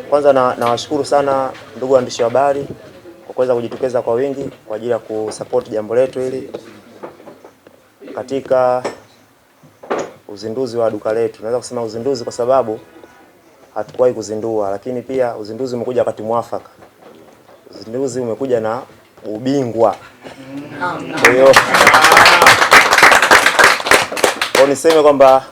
Kwanza nawashukuru sana ndugu waandishi wa habari kwa kuweza kujitokeza kwa wingi kwa ajili ya kusupport jambo letu hili katika uzinduzi wa duka letu. Naweza kusema uzinduzi kwa sababu hatukuwahi kuzindua, lakini pia uzinduzi umekuja wakati mwafaka. Uzinduzi umekuja na ubingwa. Kwa hiyo niseme kwamba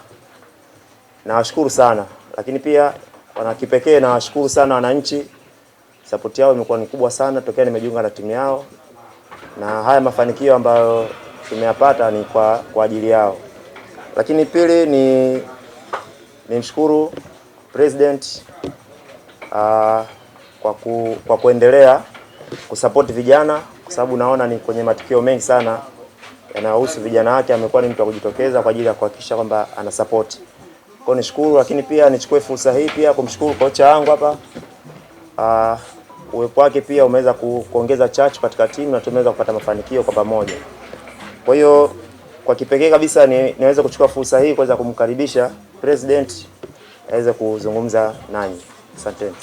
nawashukuru sana, lakini pia wana kipekee nawashukuru sana wananchi. Support yao imekuwa ni kubwa sana tokea nimejiunga na timu yao, na haya mafanikio ambayo tumeyapata ni kwa ajili yao. Lakini pili ni nimshukuru president kwa kuendelea kusupport vijana, kwa sababu naona ni kwenye matukio mengi sana yanayohusu vijana wake amekuwa ni mtu wa kujitokeza kwa ajili ya kuhakikisha kwamba ana support. Kwa nishukuru, lakini pia nichukue fursa hii pia kumshukuru kocha wangu hapa. Uwepo wake pia umeweza kuongeza chachu katika timu na tumeweza kupata mafanikio kwa pamoja. Kwa hiyo kwa kipekee kabisa niweze kuchukua fursa hii kuweza kumkaribisha president aweze kuzungumza nanyi. Asanteni.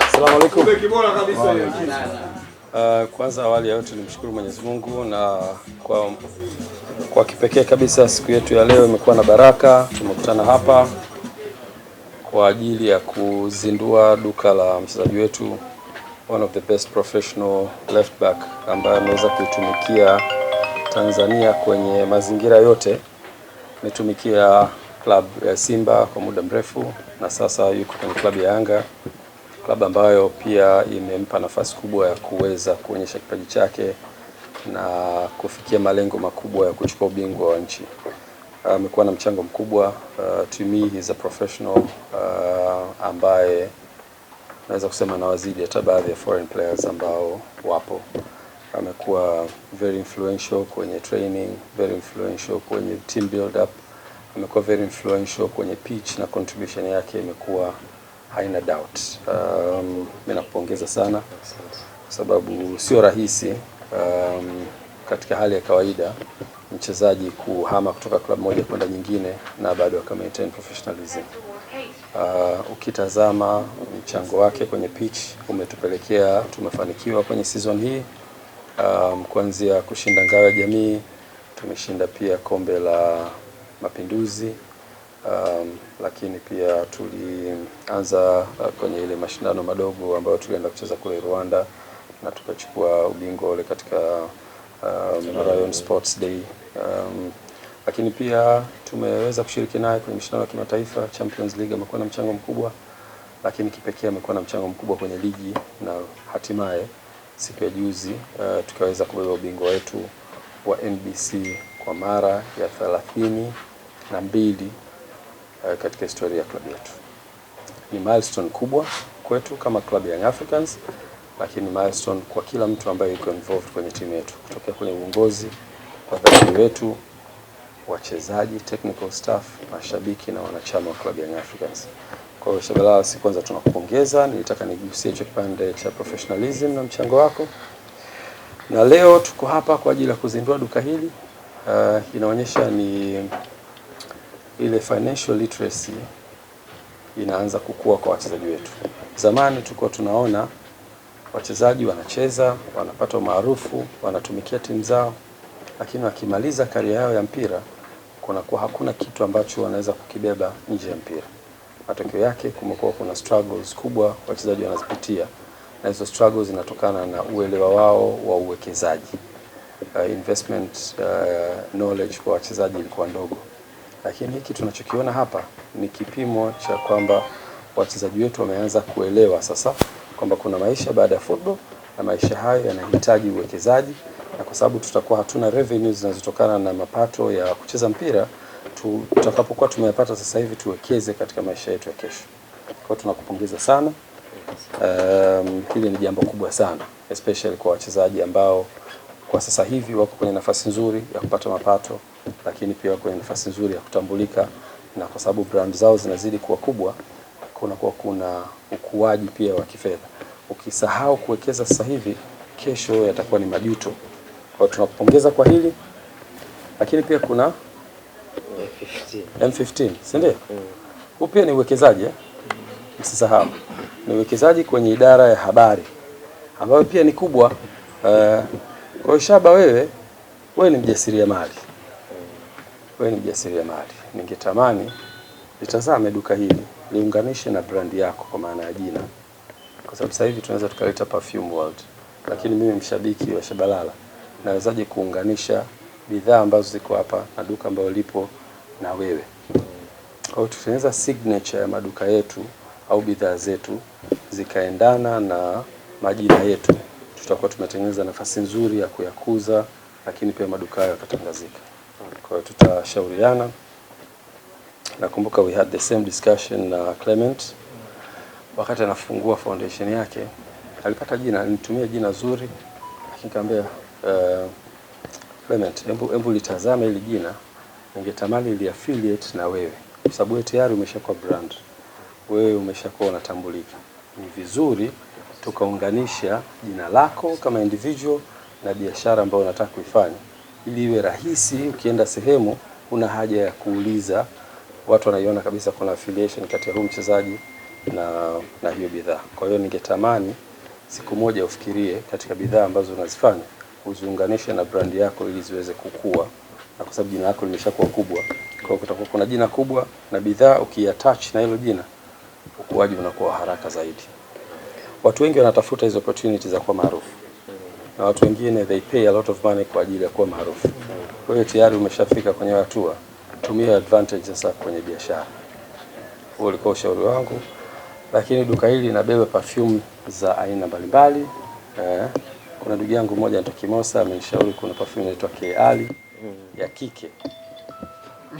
Asalamu alaykum. Kwanza awali ya yote nimshukuru Mwenyezi Mungu, na kwa kipekee kabisa siku yetu ya leo imekuwa na baraka. Tumekutana hapa kwa ajili ya kuzindua duka la mchezaji wetu, one of the best professional left back ambaye ameweza kuitumikia Tanzania kwenye mazingira yote. Ametumikia club ya Simba kwa muda mrefu na sasa yuko kwenye club ya Yanga, club ambayo pia imempa nafasi kubwa ya kuweza kuonyesha kipaji chake na kufikia malengo makubwa ya kuchukua ubingwa wa nchi. Amekuwa na mchango mkubwa. To me he is a professional ambaye naweza kusema na wazidi hata baadhi ya foreign players ambao wapo. Amekuwa very influential kwenye training, very influential kwenye team build up, amekuwa very influential kwenye pitch, na contribution yake imekuwa haina doubt. Mimi nakupongeza sana kwa sababu sio rahisi katika hali ya kawaida mchezaji kuhama kutoka club moja kwenda nyingine na bado aka maintain professionalism. Ukitazama mchango wake kwenye pitch umetupelekea tumefanikiwa kwenye season hii, kuanzia kushinda ngao ya jamii, tumeshinda pia kombe la Mapinduzi, lakini pia tulianza kwenye ile mashindano madogo ambayo tulienda kucheza kule Rwanda na tukachukua ubingwa ule katika Rayon Sports Day. Lakini pia tumeweza kushiriki naye kwenye mashindano ya kimataifa Champions League. Amekuwa na mchango mkubwa, lakini kipekee amekuwa na mchango mkubwa kwenye ligi, na hatimaye siku ya juzi tukaweza kubeba ubingwa wetu wa NBC kwa mara ya 32 katika historia ya klabu yetu. Ni milestone kubwa kwetu kama club ya Young Africans, lakini milestone kwa kila mtu ambaye yuko involved kwenye timu yetu, kutokea kwenye uongozi, wadhamini wetu, wachezaji, technical staff, mashabiki na wanachama wa club ya Young Africans. Kwa hiyo Shabalala, si kwanza tunakupongeza, nilitaka nigusie hicho kipande cha professionalism na mchango wako. Na leo tuko hapa kwa ajili ya kuzindua duka hili. Inaonyesha ni ile financial literacy inaanza kukua kwa wachezaji wetu. Zamani tulikuwa tunaona wachezaji wanacheza, wanapata maarufu, wanatumikia timu zao, lakini wakimaliza career yao ya mpira kunakuwa hakuna kitu ambacho wanaweza kukibeba nje ya mpira. Matokeo yake kumekuwa kuna struggles kubwa wachezaji wanazipitia, na hizo struggles zinatokana na uelewa wao wa uwekezaji. Investment knowledge kwa wachezaji ilikuwa ndogo. Lakini hiki tunachokiona hapa ni kipimo cha kwamba wachezaji wetu wameanza kuelewa sasa kwamba kuna maisha baada ya football, na maisha hayo yanahitaji uwekezaji, na kwa sababu tutakuwa hatuna revenues zinazotokana na mapato ya kucheza mpira, tutakapokuwa tumeyapata sasa hivi tuwekeze katika maisha yetu ya kesho. Kwa tunakupongeza sana. Hili ni jambo kubwa sana, especially kwa wachezaji ambao kwa sasa hivi wako kwenye nafasi nzuri ya kupata mapato, lakini pia wako kwenye nafasi nzuri ya kutambulika, na kwa sababu brand zao zinazidi kuwa kubwa, kuna ukuaji pia wa kifedha. Ukisahau kuwekeza sasa hivi, kesho yatakuwa ni majuto. Kwa tunakupongeza kwa hili, lakini pia kuna M15, si ndio? Huu pia ni uwekezaji msisahau. Ni uwekezaji kwenye idara ya habari ambayo pia ni kubwa. Kwa hiyo Shaba, wewe ni mjasiriamali. Wewe ni mjasiriamali. Ningetamani litazame duka hili, liunganishe na brand yako kwa maana ya jina. Kwa sababu sasa hivi tunaweza tukaleta Perfume World. Lakini mimi mshabiki wa Shabalala, nawezaje kuunganisha bidhaa ambazo ziko hapa na duka ambalo lipo na wewe? Kwa hiyo tutengeneza signature ya maduka yetu au bidhaa zetu zikaendana na majina yetu. Tutakuwa tumetengeneza nafasi nzuri ya kuyakuza, lakini pia maduka hayo yakatangazika. Kwa hiyo tutashauriana. Nakumbuka we had the same discussion na Clement wakati anafungua foundation yake. Alipata jina, alinitumia jina zuri, lakini nikamwambia Clement, hebu litazame hili jina, ningetamani ili affiliate na wewe, kwa sababu wewe tayari umeshakuwa brand, wewe umeshakuwa unatambulika. Ni vizuri tukaunganisha jina lako kama individual na biashara ambayo unataka kuifanya, ili iwe rahisi ukienda sehemu una haja ya kuuliza. Watu wanaiona kabisa kuna affiliation kati ya huyu mchezaji na hiyo bidhaa. Kwa hiyo ningetamani siku moja ufikirie katika bidhaa ambazo unazifanya uziunganishe na brand yako ili ziweze kukua, na kwa sababu jina lako limeshakuwa kubwa, kwa hiyo kutakuwa kuna jina kubwa na bidhaa ukiattach na hilo jina, ukuaji unakuwa haraka zaidi. Watu wengi wanatafuta hizo opportunities za kuwa maarufu, na watu wengine they pay a lot of money kwa ajili ya kuwa maarufu. Kwa hiyo tayari umeshafika kwenye hatua, tumia advantage sasa kwenye biashara. Huo ulikuwa ushauri wangu. Lakini duka hili linabeba perfume za aina mbalimbali. Kuna ndugu yangu mmoja anaitwa Kimosa amenishauri kuna perfume inaitwa K-Ali ya kike.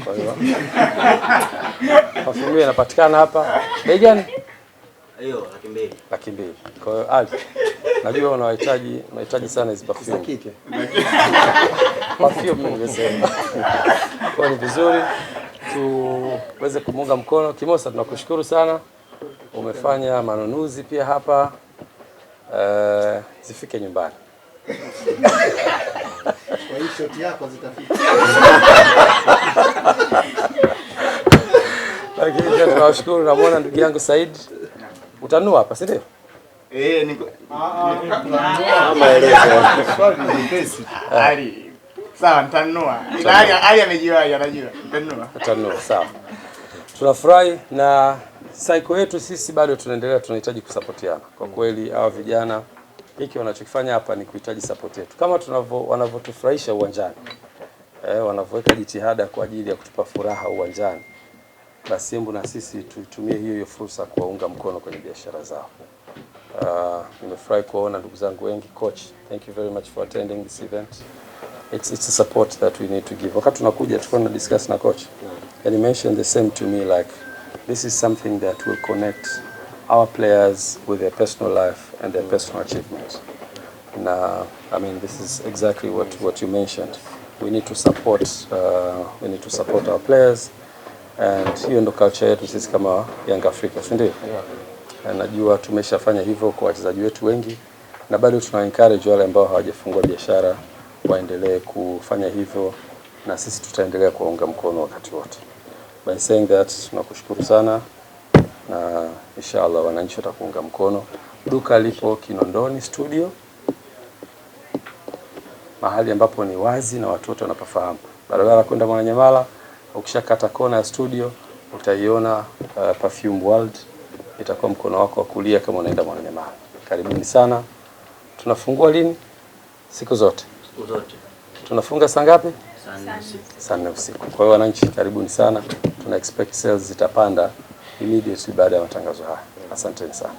Kwa hiyo perfume inapatikana hapa. Bei gani? Hiyo 200,000. 200,000. Kwa hiyo Ali, najua unahitaji sana hizo perfume kike. Perfume nimesema. Kwa ni vizuri tuweze kumunga mkono. Kimosa, tunakushukuru sana. Umefanya manunuzi pia hapa, zifike nyumbani. Kwa hiyo shoti yako zitafika. Lakini pia tunawashukuru, namuona ndugu yangu Said. Utanua hapa, si ndio? Niko maelezo. Swali ni pesa. Ali. Sawa, nitanunua. Ali amejiwahi, anajua. Nitanunua, sawa. Tunafurahi na cycle yetu sisi bado tunaendelea, tunahitaji kusapotiana. Kwa kweli hawa vijana hiki wanachokifanya hapa ni kuhitaji support yetu. Kama wanavyotufurahisha uwanjani. Wanavyoweka jitihada kwa ajili ya kutupa furaha uwanjani. Basi hebu na sisi tuitumie hiyo fursa kuwaunga mkono kwenye biashara zao. Nimefurahi kuona ndugu zangu wengi. Coach, thank you very much for attending this event. It's a support that we need to give. Wakati tunakuja tulikuwa discuss na coach. And he mentioned the same to me, like this is something that will connect our players with their personal life and their personal achievements. Now, I mean, this is exactly what you mentioned. We need to support our players, and hiyo ndo culture yetu sisi kama Young Africa, si ndio? Najua tumeshafanya hivyo kwa wachezaji wetu wengi, na bado tuna encourage wale ambao hawajafungua biashara waendelee kufanya hivyo, na sisi tutaendelea kuwaunga mkono wakati wote. By saying that, tunakushukuru sana na inshallah wananchi watakuunga mkono. Duka lipo Kinondoni Studio, mahali ambapo ni wazi na watu wote wanapafahamu. Barabara kwenda Mwananyamala, ukishakata kona ya studio utaiona Perfume World, itakuwa mkono wako wa kulia kama unaenda Mwananyamala. Karibuni sana. Tunafungua lini? Siku zote. Siku zote. Tunafunga saa ngapi? Saa 4 usiku. Kwa hiyo wananchi karibuni sana. Tuna expect sales zitapanda immediately baada ya matangazo haya. Asanteni sana.